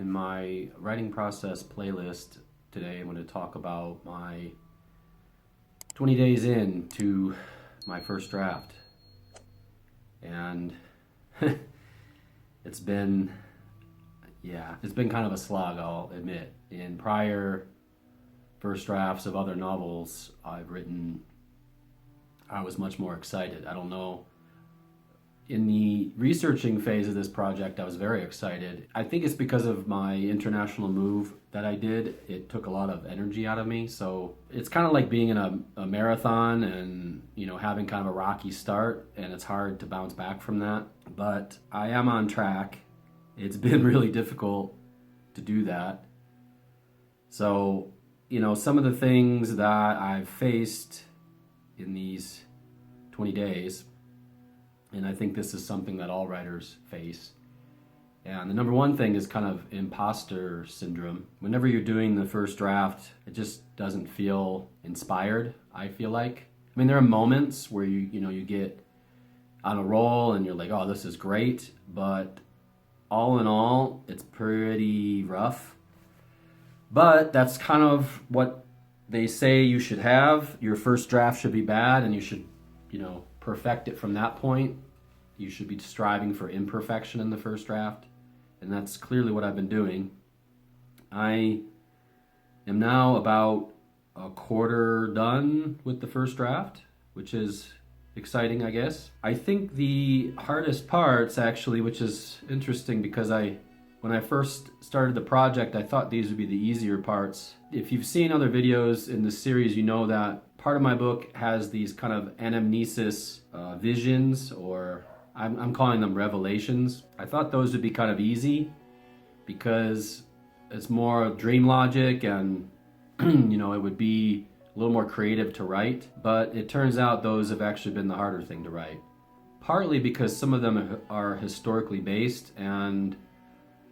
In my writing process playlist today, I'm going to talk about my 20 days into my first draft. And it's been kind of a slog, I'll admit. In prior first drafts of other novels I've written, I was much more excited. I don't know. In the researching phase of this project, I was very excited. I think it's because of my international move that I did. It took a lot of energy out of me. So it's kind of like being in a marathon and, having kind of a rocky start, and it's hard to bounce back from that. But I am on track. It's been really difficult to do that. So, some of the things that I've faced in these 20 days, and I think this is something that all writers face. And the number one thing is kind of imposter syndrome. Whenever you're doing the first draft, it just doesn't feel inspired, I feel like. I mean, there are moments where you get on a roll and you're like, oh, this is great. But all in all, it's pretty rough. But that's kind of what they say you should have. Your first draft should be bad, and you should, perfect it from that point. You should be striving for imperfection in the first draft, and that's clearly what I've been doing. I am now about a quarter done with the first draft, which is exciting, I guess. I think the hardest parts, actually, which is interesting because when I first started the project, I thought these would be the easier parts. If you've seen other videos in this series, you know that part of my book has these kind of anamnesis visions, or I'm calling them revelations. I thought those would be kind of easy because it's more dream logic and, it would be a little more creative to write. But it turns out those have actually been the harder thing to write. Partly because some of them are historically based, and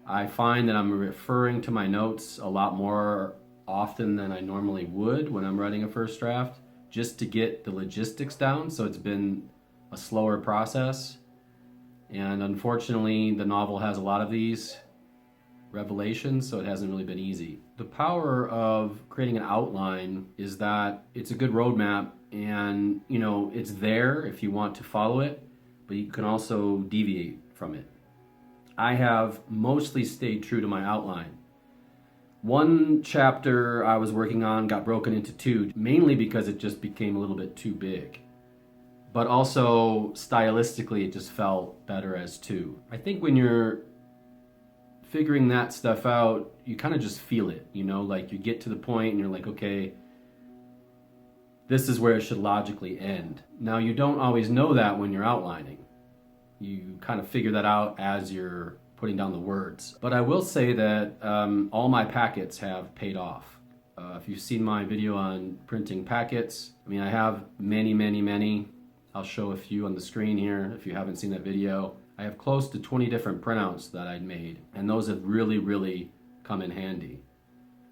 I find that I'm referring to my notes a lot more often than I normally would when I'm writing a first draft, just to get the logistics down. So it's been a slower process. And unfortunately, the novel has a lot of these revelations, so it hasn't really been easy. The power of creating an outline is that it's a good roadmap, and it's there if you want to follow it, but you can also deviate from it. I have mostly stayed true to my outline. One chapter I was working on got broken into two, mainly because it just became a little bit too big. But also, stylistically, it just felt better as two. I think when you're figuring that stuff out, you kind of just feel it, like you get to the point and you're like, okay, this is where it should logically end. Now, you don't always know that when you're outlining. You kind of figure that out as you're putting down the words. But I will say that all my packets have paid off. If you've seen my video on printing packets, I have many. I'll show a few on the screen here if you haven't seen that video. I have close to 20 different printouts that I'd made, and those have really come in handy.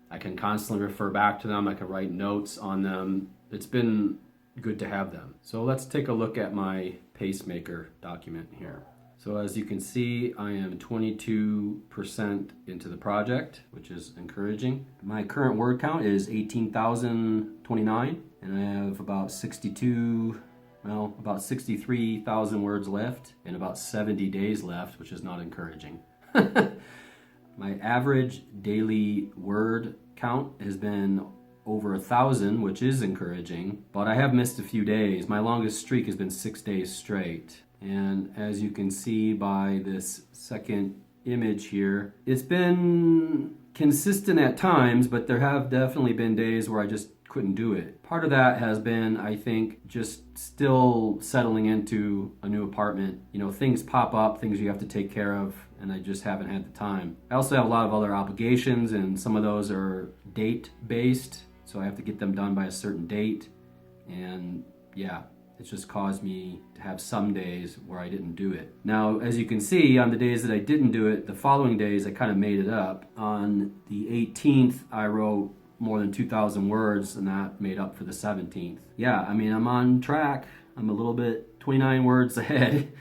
I can constantly refer back to them. I can write notes on them. It's been good to have them. So let's take a look at my pacemaker document here. So as you can see, I am 22% into the project, which is encouraging. My current word count is 18,029, and I have about 63,000 words left and about 70 days left, which is not encouraging. My average daily word count has been over 1,000, which is encouraging, but I have missed a few days. My longest streak has been 6 days straight. And as you can see by this second image here, it's been consistent at times, but there have definitely been days where I just couldn't do it. Part of that has been, I think, just still settling into a new apartment. Things pop up, things you have to take care of, and I just haven't had the time. I also have a lot of other obligations, and some of those are date-based, so I have to get them done by a certain date. And yeah, it's just caused me to have some days where I didn't do it. Now, as you can see, on the days that I didn't do it, the following days I kind of made it up. On the 18th, I wrote more than 2,000 words, and that made up for the 17th. Yeah, I'm on track. I'm a little bit 29 words ahead.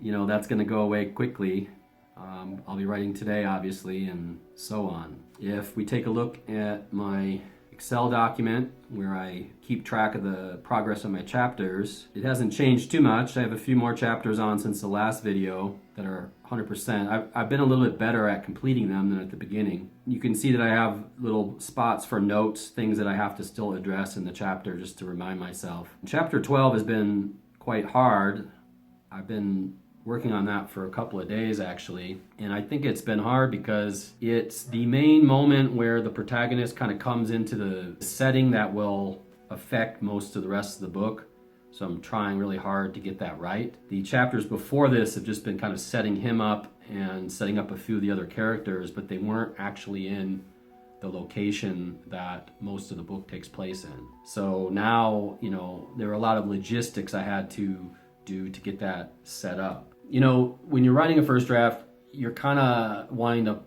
That's gonna go away quickly. I'll be writing today, obviously, and so on. If we take a look at my Excel document where I keep track of the progress of my chapters, it hasn't changed too much. I have a few more chapters on since the last video that are 100%. I've been a little bit better at completing them than at the beginning. You can see that I have little spots for notes, things that I have to still address in the chapter just to remind myself. Chapter 12 has been quite hard. I've been working on that for a couple of days actually, and I think it's been hard because it's the main moment where the protagonist kind of comes into the setting that will affect most of the rest of the book, so I'm trying really hard to get that right. The chapters before this have just been kind of setting him up and setting up a few of the other characters, but they weren't actually in the location that most of the book takes place in. So now, there are a lot of logistics I had to do to get that set up. When you're writing a first draft, you're kind of wanting to,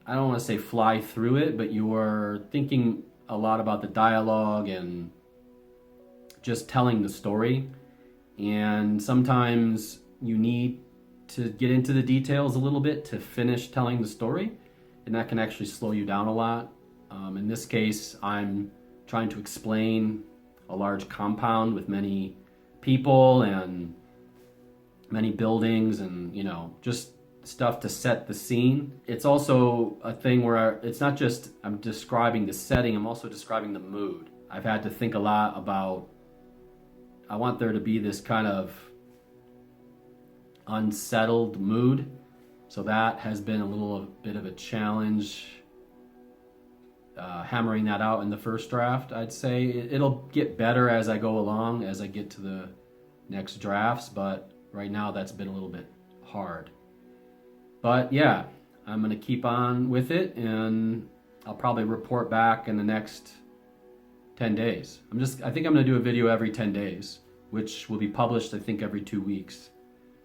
I don't want to say fly through it, but you're thinking a lot about the dialogue and just telling the story. And sometimes you need to get into the details a little bit to finish telling the story, and that can actually slow you down a lot. In this case, I'm trying to explain a large compound with many people and many buildings and just stuff to set the scene. It's also a thing where it's not just I'm describing the setting, I'm also describing the mood. I've had to think a lot about, I want there to be this kind of unsettled mood, so that has been a little bit of a challenge, hammering that out in the first draft. I'd say it'll get better as I go along, as I get to the next drafts, but right now that's been a little bit hard. But yeah, I'm gonna keep on with it, and I'll probably report back in the next 10 days. I think I'm gonna do a video every 10 days, which will be published, I think, every 2 weeks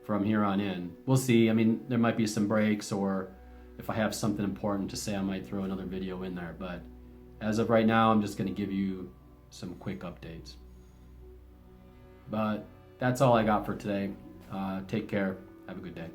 from here on in. We'll see. I mean, there might be some breaks, or if I have something important to say, I might throw another video in there. But as of right now, I'm just gonna give you some quick updates. But that's all I got for today. Take care. Have a good day.